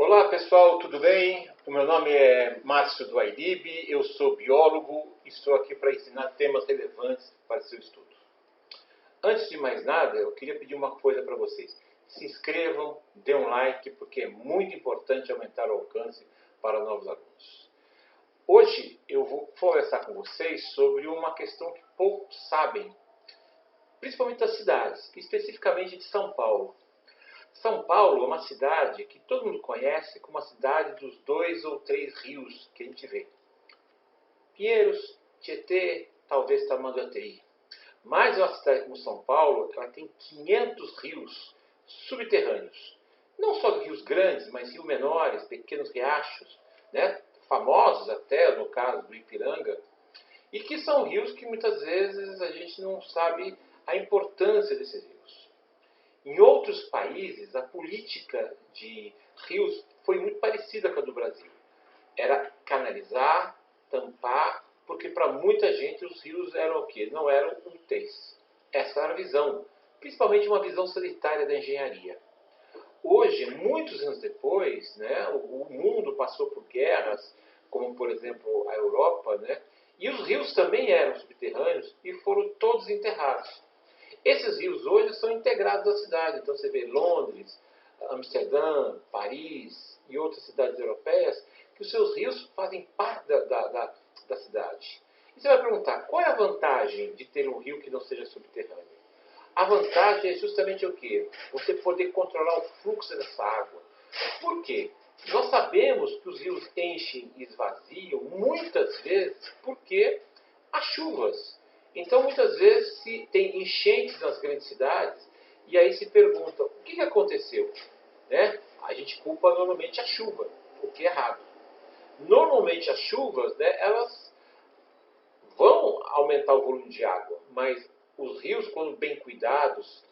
Olá pessoal, tudo bem? O meu nome é Márcio do Airib, eu sou biólogo e estou aqui para ensinar temas relevantes para seu estudo. Antes de mais nada, eu queria pedir uma coisa para vocês. Se inscrevam, dê um like, porque é muito importante aumentar o alcance para novos alunos. Hoje eu vou conversar com vocês sobre uma questão que poucos sabem, principalmente das cidades, especificamente de São Paulo. São Paulo é uma cidade que todo mundo conhece como a cidade dos 2 ou 3 rios que a gente vê. Pinheiros, Tietê, talvez Tamanduateí. Mas uma cidade como São Paulo, ela tem 500 rios subterrâneos. Não só rios grandes, mas rios menores, pequenos riachos, né? Famosos até, no caso do Ipiranga, e que são rios que muitas vezes a gente não sabe a importância desses rios. Em outros países, a política de rios foi muito parecida com a do Brasil. Era canalizar, tampar, porque para muita gente os rios eram o quê? Não eram úteis. Essa era a visão, principalmente uma visão sanitária da engenharia. Hoje, muitos anos depois, né, o mundo passou por guerras, como por exemplo a Europa, né, e os rios também eram subterrâneos e foram todos enterrados. Esses rios hoje são integrados à cidade. Então você vê Londres, Amsterdã, Paris e outras cidades europeias que os seus rios fazem parte da cidade. E você vai perguntar, qual é a vantagem de ter um rio que não seja subterrâneo? A vantagem é justamente o quê? Você poder controlar o fluxo dessa água. Por quê? Nós sabemos que os rios enchem e esvaziam muitas vezes porque há chuvas. Então, muitas vezes, se tem enchentes nas grandes cidades, e aí se pergunta, o que aconteceu? Né? A gente culpa normalmente a chuva, o que é errado. Normalmente as chuvas, né, elas vão aumentar o volume de água, mas os rios, quando bem cuidados,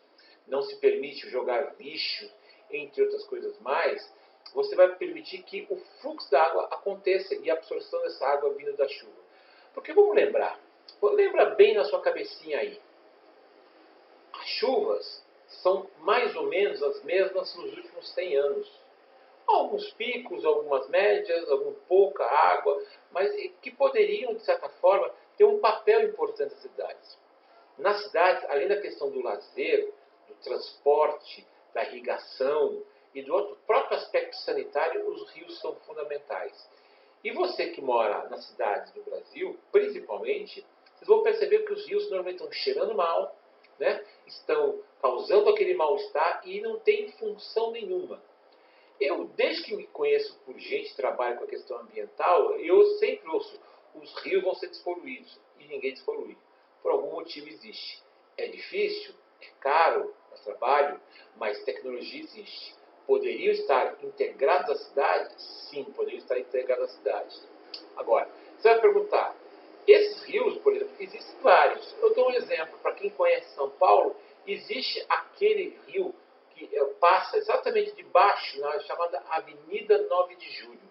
não se permite jogar lixo, entre outras coisas mais, você vai permitir que o fluxo da água aconteça e a absorção dessa água vinda da chuva. Porque vamos lembrar, lembra bem na sua cabecinha aí. As chuvas são mais ou menos as mesmas nos últimos 100 anos. Alguns picos, algumas médias, alguma pouca água, mas que poderiam, de certa forma, ter um papel importante nas cidades. Nas cidades, além da questão do lazer, do transporte, da irrigação e do próprio aspecto sanitário, os rios são fundamentais. E você que mora nas cidades do Brasil, principalmente, vocês vão perceber que os rios normalmente estão cheirando mal, né? Estão causando aquele mal-estar e não tem função nenhuma. Eu, desde que me conheço por gente que trabalha com a questão ambiental, eu sempre ouço, os rios vão ser despoluídos e ninguém despolui. Por algum motivo existe. É difícil, é caro, é trabalho, mas tecnologia existe. Poderiam estar integrados à cidade? Sim, poderiam estar integrados à cidade. Agora, você vai perguntar, esses rios, por exemplo, existem vários. Eu dou um exemplo, para quem conhece São Paulo, existe aquele rio que passa exatamente debaixo, na chamada Avenida 9 de Julho.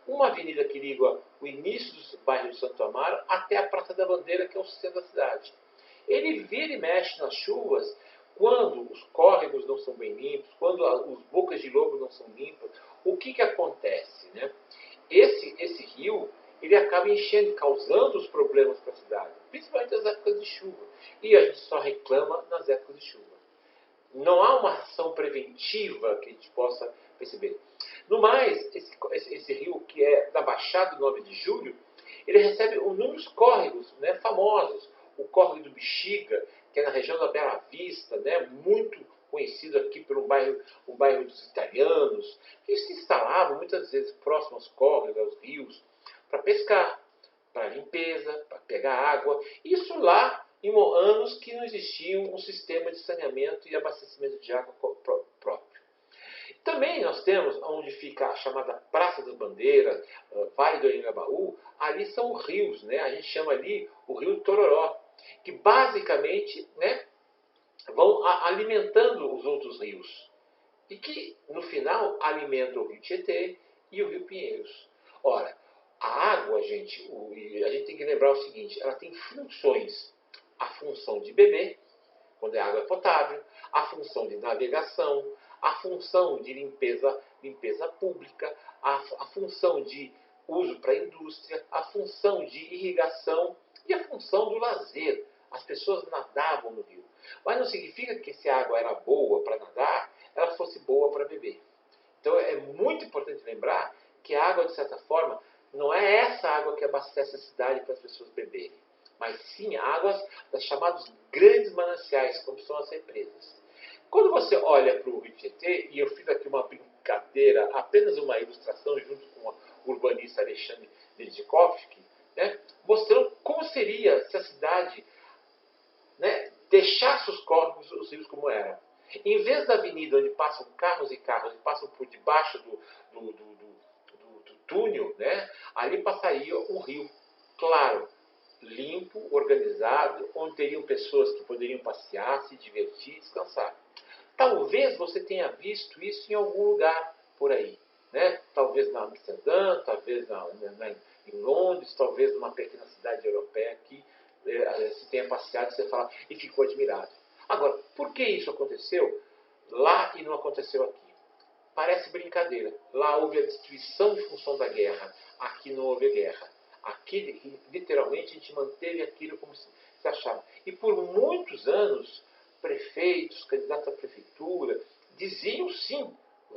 Uma avenida que liga o início do bairro de Santo Amaro até a Praça da Bandeira, que é o centro da cidade. Ele vira e mexe nas chuvas quando os córregos não são bem limpos, quando os bocas de lobo não são limpas. O que acontece? Né? Esse rio ele acaba enchendo, causando os problemas para a cidade, principalmente nas épocas de chuva. E a gente só reclama nas épocas de chuva. Não há uma ação preventiva que a gente possa perceber. No mais, esse rio que é da Baixada do 9 de Julho, ele recebe inúmeros córregos, né, famosos. O córrego do Bexiga, que é na região da Bela Vista, né, muito conhecido aqui por um bairro dos italianos, que se instalavam muitas vezes próximo aos córregos, aos rios, para pescar, para limpeza, para pegar água. Isso lá em anos que não existia um sistema de saneamento e abastecimento de água próprio. Também nós temos onde fica a chamada Praça das Bandeiras, Vale do Anhangabaú, ali são rios, né? A gente chama ali o rio Tororó, que basicamente, né, vão alimentando os outros rios. E que, no final, alimentam o rio Tietê e o rio Pinheiros. Ora, a água, gente, a gente tem que lembrar o seguinte, ela tem funções. A função de beber, quando a água é potável, a função de navegação, a função de limpeza pública, a função de uso para a indústria, a função de irrigação e a função do lazer. As pessoas nadavam no rio. Mas não significa que se a água era boa para nadar, ela fosse boa para beber. Então é muito importante lembrar que a água, de certa forma, não é essa água que abastece a cidade para as pessoas beberem, mas sim águas das chamadas grandes mananciais, como são as represas. Quando você olha para o Rio Tietê, e eu fiz aqui uma brincadeira, apenas uma ilustração junto com o urbanista Alexandre Nedikovsky, né, mostrando como seria se a cidade, né, deixasse os córregos, os rios como eram. Em vez da avenida onde passam carros e carros e passam por debaixo do túnel, né, ali passaria um rio claro, limpo, organizado, onde teriam pessoas que poderiam passear, se divertir, descansar. Talvez você tenha visto isso em algum lugar por aí, né? Talvez na Amsterdã, talvez em Londres, talvez numa pequena cidade europeia que se tenha passeado e você fala, e ficou admirado. Agora, por que isso aconteceu lá e não aconteceu aqui? Parece brincadeira. Lá houve a destruição em função da guerra. Aqui não houve guerra. Aqui, literalmente, a gente manteve aquilo como se achava. E por muitos anos, prefeitos, candidatos à prefeitura, diziam sim,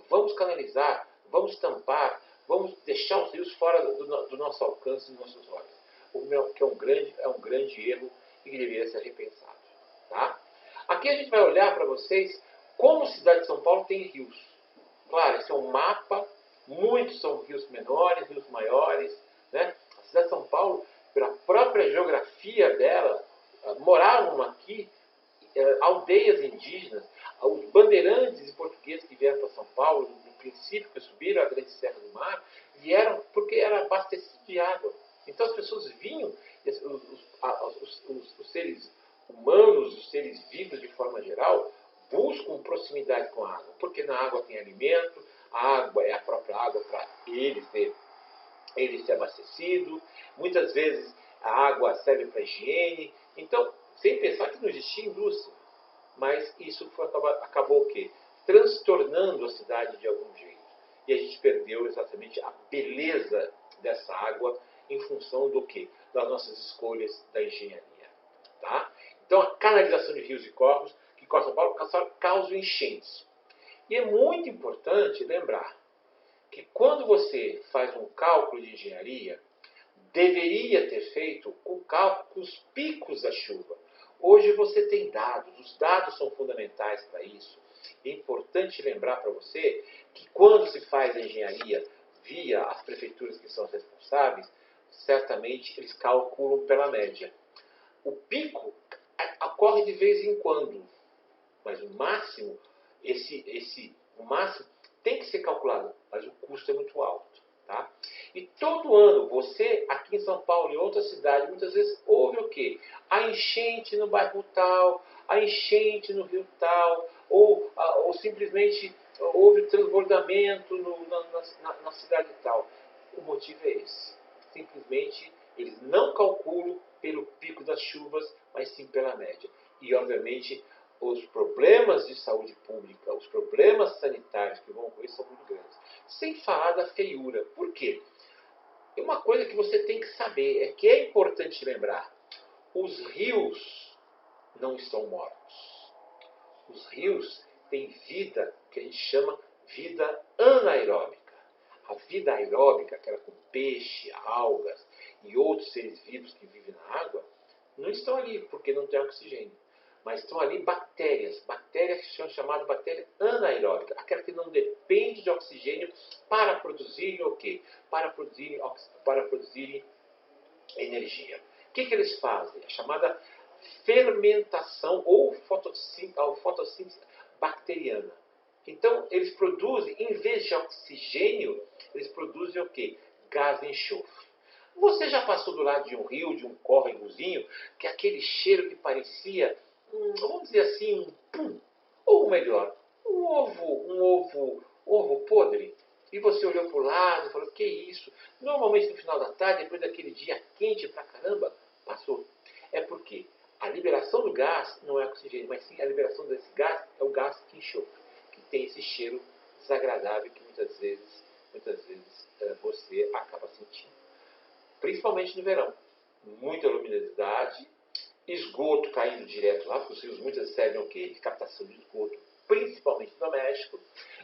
vamos canalizar, vamos tampar, vamos deixar os rios fora do nosso alcance, dos nossos olhos. Que é um grande erro e que deveria ser repensado. Tá? Aqui a gente vai olhar para vocês como a cidade de São Paulo tem rios. Claro, esse é um mapa, muitos são rios menores, rios maiores, né? A cidade de São Paulo, pela própria geografia dela, moravam aqui aldeias indígenas, os bandeirantes e portugueses que vieram para São Paulo, no princípio, que subiram a Grande Serra do Mar, vieram porque era abastecido de água. Então as pessoas vinham, os seres humanos, os seres vivos de forma geral, buscam proximidade com a água, porque na água tem alimento, a água é a própria água para ele ser abastecido, muitas vezes a água serve para higiene, então, sem pensar que não existia indústria, mas isso acabou o quê? Transtornando a cidade de algum jeito. E a gente perdeu exatamente a beleza dessa água em função do quê? Das nossas escolhas da engenharia. Tá? Então, a canalização de rios e córregos que cortam São Paulo causam enchentes. E é muito importante lembrar que quando você faz um cálculo de engenharia, deveria ter feito o cálculo com os picos da chuva. Hoje você tem dados, os dados são fundamentais para isso. É importante lembrar para você que quando se faz a engenharia via as prefeituras que são responsáveis, certamente eles calculam pela média. O pico ocorre de vez em quando, mas o máximo, o máximo tem que ser calculado, mas o custo é muito alto. Tá? E todo ano, você aqui em São Paulo e em outra cidade, muitas vezes ouve o quê? A enchente no bairro tal, a enchente no rio tal, ou simplesmente houve transbordamento na cidade tal. O motivo é esse. Simplesmente eles não calculam pelo pico das chuvas, mas sim pela média. E, obviamente, os problemas de saúde pública, os problemas sanitários que vão ocorrer são muito grandes. Sem falar da feiura. Por quê? E uma coisa que você tem que saber é que é importante lembrar: os rios não estão mortos. Os rios têm vida que a gente chama vida anaeróbica. A vida aeróbica, aquela com peixe, algas e outros seres vivos que vivem na água, não estão ali porque não tem oxigênio. Mas estão ali bactérias que são chamadas bactérias anaeróbicas, aquelas que não dependem de oxigênio para produzirem o quê? Para produzirem energia. O que eles fazem? A chamada fermentação ou fotossíntese bacteriana. Então, eles produzem, em vez de oxigênio, eles produzem o quê? Gás de enxofre. Você já passou do lado de um rio, de um córregozinho, que é aquele cheiro que parecia, vamos dizer assim, um pum, ou melhor, um ovo podre? E você olhou para o lado e falou, que isso? Normalmente no final da tarde, depois daquele dia quente pra caramba, passou. É porque a liberação do gás não é oxigênio, mas sim a liberação desse gás é o gás de enxofre, que tem esse cheiro desagradável que muitas vezes você acaba sentindo. Principalmente no verão. Muita luminosidade, esgoto caindo direto lá, porque os rios muitas vezes servem o quê? De captação de esgoto, principalmente doméstico.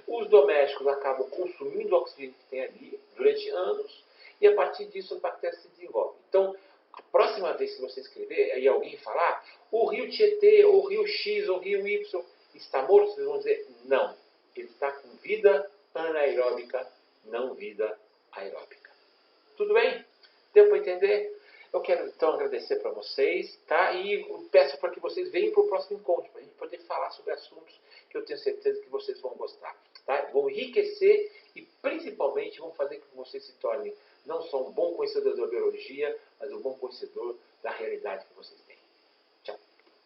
Os domésticos acabam consumindo o oxigênio que tem ali durante anos e a partir disso as bactérias se desenvolvem. Então, a próxima vez que você escrever e alguém falar o rio Tietê, ou o rio X, ou o rio Y está morto, vocês vão dizer não. Ele está com vida anaeróbica, não vida aeróbica. Tudo bem? Deu para entender? Eu quero então agradecer para vocês, tá? E peço para que vocês venham para o próximo encontro, para a gente poder falar sobre assuntos que eu tenho certeza que vocês vão gostar. Tá? Vão enriquecer e principalmente vão fazer com que vocês se tornem não só um bom conhecedor da biologia, mas um bom conhecedor da realidade que vocês têm.